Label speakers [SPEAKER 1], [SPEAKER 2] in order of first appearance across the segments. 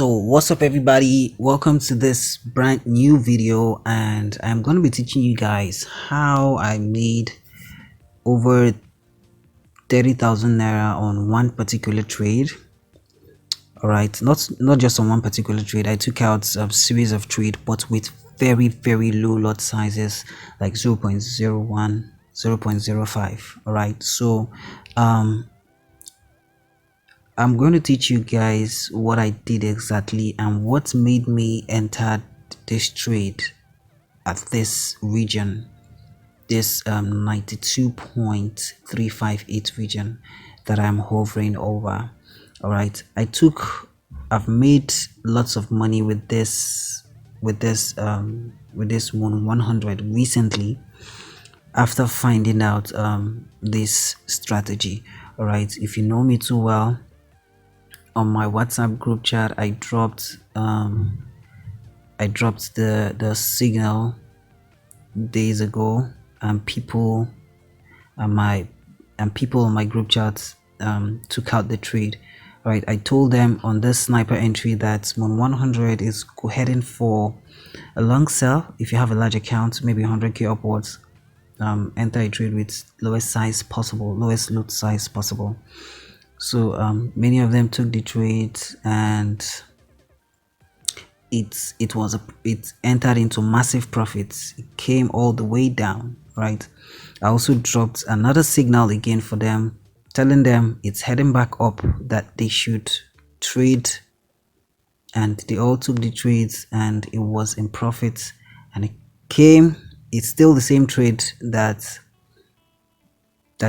[SPEAKER 1] So what's up everybody, welcome to this brand new video, and I'm going to be teaching you guys how I made over 30,000 naira on one particular trade. All right, not just on one particular trade. I took out a series of trade, but with very low lot sizes, like 0.01, 0.05. all right, so I'm going to teach you guys what I did exactly and what made me enter this trade at this region, this 92.358 region that I'm hovering over. All right, I've made lots of money with this Moon 100 recently after finding out this strategy. All right, if you know me too well, on my WhatsApp group chat, I dropped the signal days ago, and people on my group chat took out the trade. Right, I told them on this sniper entry that Moon 100 is heading for a long sell. If you have a large account, maybe 100k upwards, enter a trade with lowest lot size possible. So many of them took the trade, and it entered into massive profits. It came all the way down. Right, I also dropped another signal again for them, telling them it's heading back up, that they should trade, and they all took the trades and it was in profit, and it's still the same trade that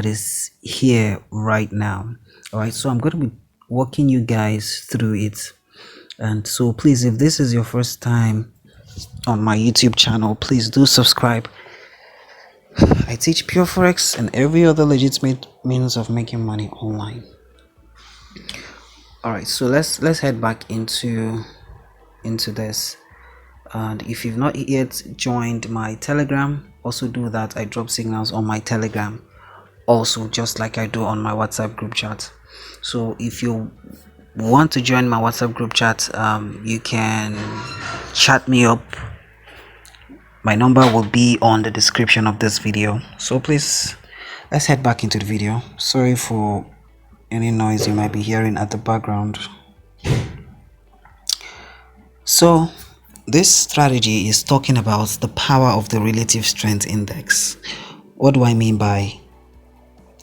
[SPEAKER 1] is here right now. All right, so I'm going to be walking you guys through it. And so please, if this is your first time on my YouTube channel, please do subscribe. I teach pure forex and every other legitimate means of making money online. All right, so let's head back into this. And if you've not yet joined my Telegram, also do that. I drop signals on my Telegram also, just like I do on my WhatsApp group chat. So if you want to join my WhatsApp group chat, you can chat me up. My number will be on the description of this video. So please, let's head back into the video. Sorry for any noise you might be hearing at the background. So this strategy is talking about the power of the relative strength index. What do I mean by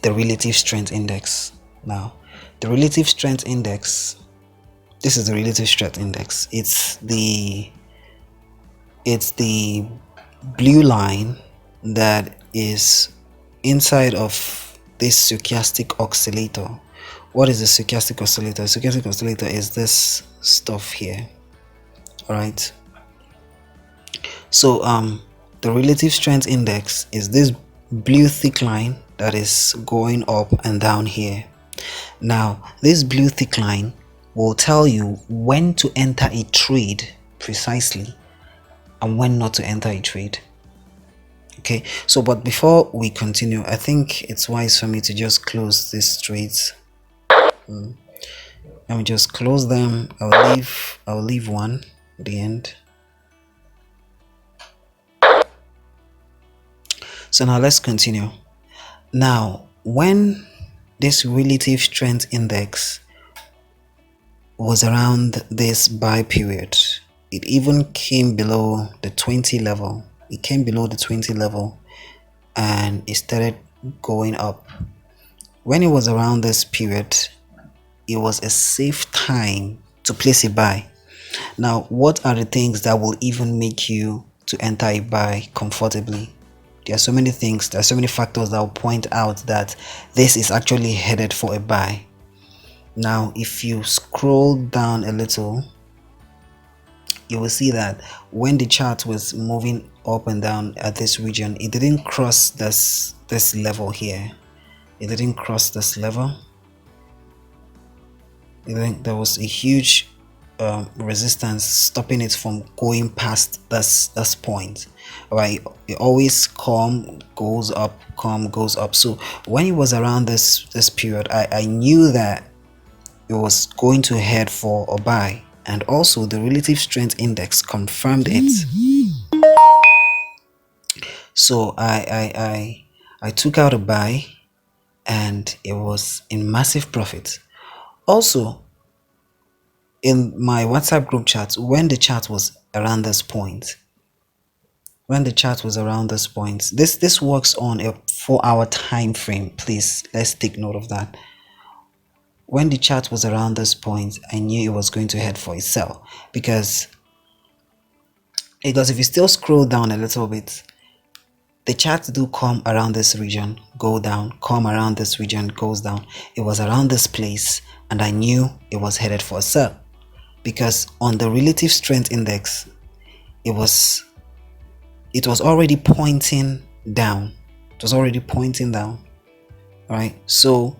[SPEAKER 1] the relative strength index? Now, the relative strength index, this is the relative strength index. It's the blue line that is inside of this stochastic oscillator. What is the stochastic oscillator? The stochastic oscillator is this stuff here. All right, so the relative strength index is this blue thick line that is going up and down here. Now, this blue thick line will tell you when to enter a trade precisely and when not to enter a trade. Okay, so but before we continue, I think it's wise for me to just close these trades. Let me just close them. I'll leave one at the end. So now let's continue. Now, when this relative strength index was around this buy period, it even came below the 20 level. It came below the 20 level and it started going up. When it was around this period, it was a safe time to place a buy. Now, what are the things that will even make you to enter a buy comfortably? There are so many things, there are so many factors that will point out that this is actually headed for a buy. Now, if you scroll down a little, you will see that when the chart was moving up and down at this region, it didn't cross this level here. It didn't cross this level. There was a huge resistance stopping it from going past this point. All right, it always goes up. So when it was around this period, I knew that it was going to head for a buy. and also the relative strength index confirmed it. So I took out a buy and it was in massive profit. Also, in my WhatsApp group chat, when the chart was around this point, this works on a 4-hour time frame. Please, let's take note of that. When the chart was around this point, I knew it was going to head for a sell, because if you still scroll down a little bit, the charts do come around this region, go down, come around this region, goes down. It was around this place and I knew it was headed for a sell, because on the relative strength index, it was already pointing down. It was already pointing down. Right? So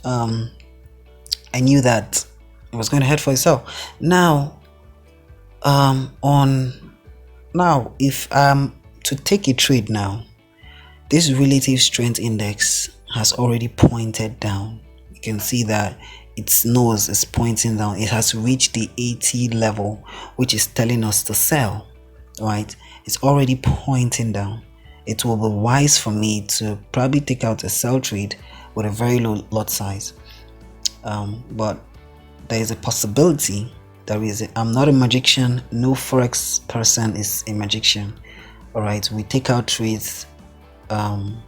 [SPEAKER 1] I knew that it was going to head for a sell. Now if I'm to take a trade now, this relative strength index has already pointed down. You can see that its nose is pointing down. It has reached the 80 level, which is telling us to sell. Right? It's already pointing down. It will be wise for me to probably take out a sell trade with a very low lot size. But there is a possibility. I'm not a magician. No Forex person is a magician. All right, we take out trades when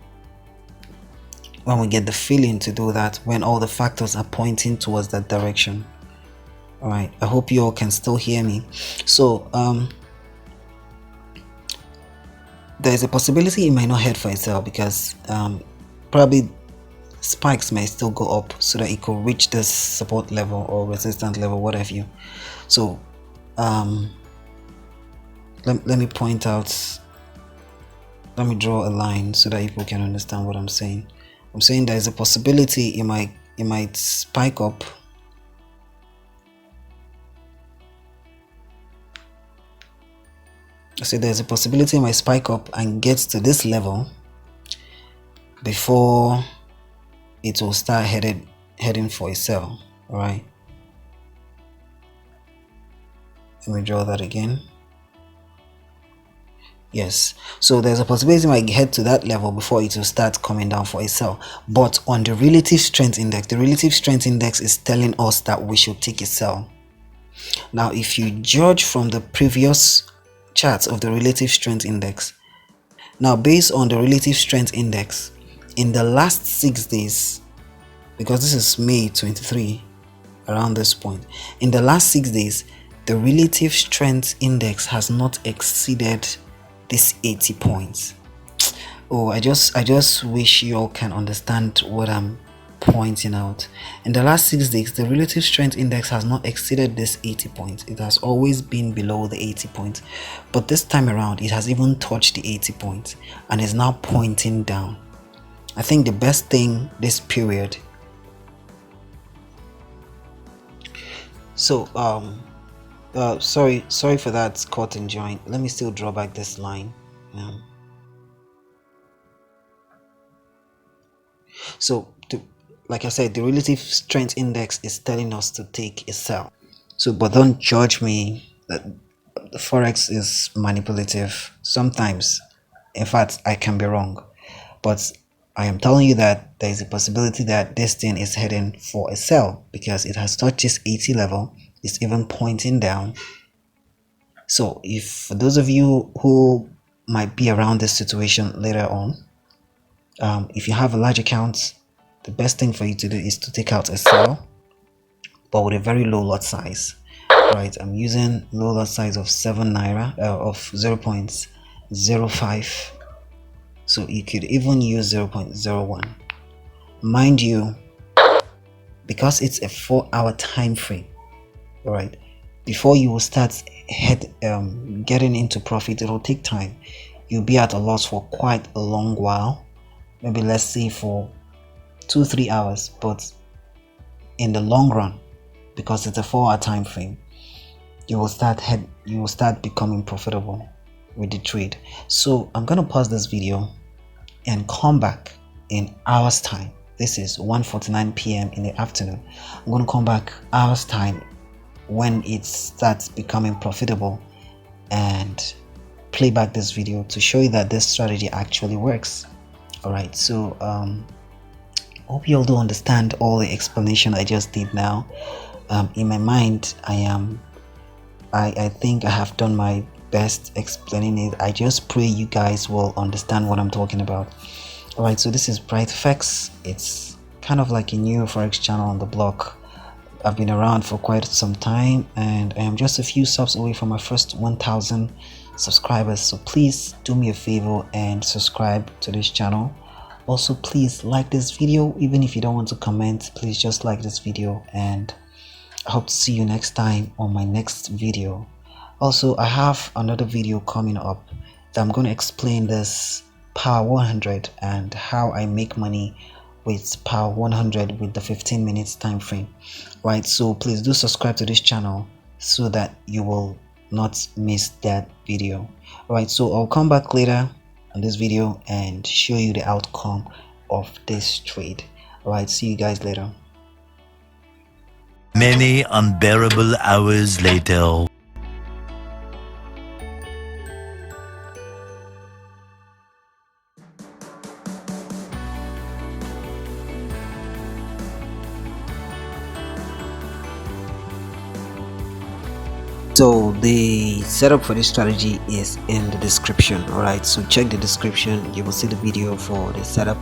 [SPEAKER 1] we get the feeling to do that, when all the factors are pointing towards that direction. All right, I hope you all can still hear me. So there's a possibility it might not head for itself, because probably spikes may still go up so that it could reach this support level or resistance level, what have you. So let me point out, let me draw a line so that people can understand what I'm saying. I'm saying there is a possibility it might spike up. I say there's a possibility it might spike up and get to this level before it will start heading for a sell. All right, let me draw that again. Yes, so there's a possibility it might head to that level before it will start coming down for a sell. But on the relative strength index, the relative strength index is telling us that we should take a sell. Now, if you judge from the previous charts of the relative strength index, now based on the relative strength index, in the last 6 days, because this is May 23, around this point, in the last 6 days, the relative strength index has not exceeded this 80 points. Oh, I just wish you all can understand what I'm pointing out. In the last 6 days, the relative strength index has not exceeded this 80 points. It has always been below the 80 points, but this time around it has even touched the 80 points and is now pointing down. I think the best thing this period, so sorry for that cut and join. Let me still draw back this line. So like I said, the relative strength index is telling us to take a sell. So, but don't judge me that the Forex is manipulative. Sometimes, in fact, I can be wrong, but I am telling you that there is a possibility that this thing is heading for a sell, because it has touched this 80 level. It's even pointing down. So if for those of you who might be around this situation later on, if you have a large account, the best thing for you to do is to take out a sell, but with a very low lot size. Right, I'm using low lot size of 7 naira, of 0.05. So you could even use 0.01. Mind you, because it's a 4-hour time frame, all right, before you will start getting into profit, it will take time. You'll be at a loss for quite a long while, maybe let's say for 2-3 hours, but in the long run, because it's a 4-hour time frame, you will start becoming profitable with the trade. So I'm going to pause this video and come back in hours time. This is 1:49 p.m. in the afternoon. I'm going to come back hours time when it starts becoming profitable and play back this video to show you that this strategy actually works. All right, so hope you all do understand all the explanation I just did now. In my mind, I think I have done my best explaining it. I just pray you guys will understand what I'm talking about. All right, so this is DrBright. It's kind of like a new Forex channel on the block. I've been around for quite some time, and I am just a few subs away from my first 1,000 subscribers. So please do me a favor and subscribe to this channel. Also, please like this video. Even if you don't want to comment, please just like this video, and I hope to see you next time on my next video. Also, I have another video coming up that I'm going to explain this Power 100 and how I make money with Power 100 with the 15 minutes time frame. Right, so please do subscribe to this channel so that you will not miss that video. All right, so I'll come back later on this video and show you the outcome of this trade. All right, see you guys later.
[SPEAKER 2] Many unbearable hours later.
[SPEAKER 1] So the setup for this strategy is in the description. All right, so check the description, you will see the video for the setup.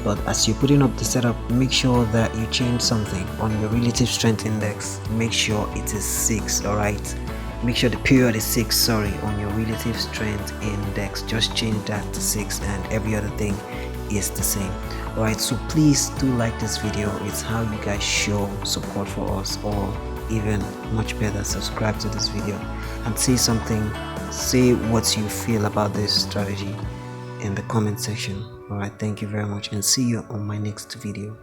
[SPEAKER 1] But as you're putting up the setup, make sure that you change something on your relative strength index. Make sure it is 6. all right, make sure the period is 6, sorry, on your relative strength index. Just change that to 6 and every other thing is the same. All right, so please do like this video. It's how you guys show support for us, or even much better, subscribe to this video and say something, say what you feel about this strategy in the comment section. All right, thank you very much, and see you on my next video.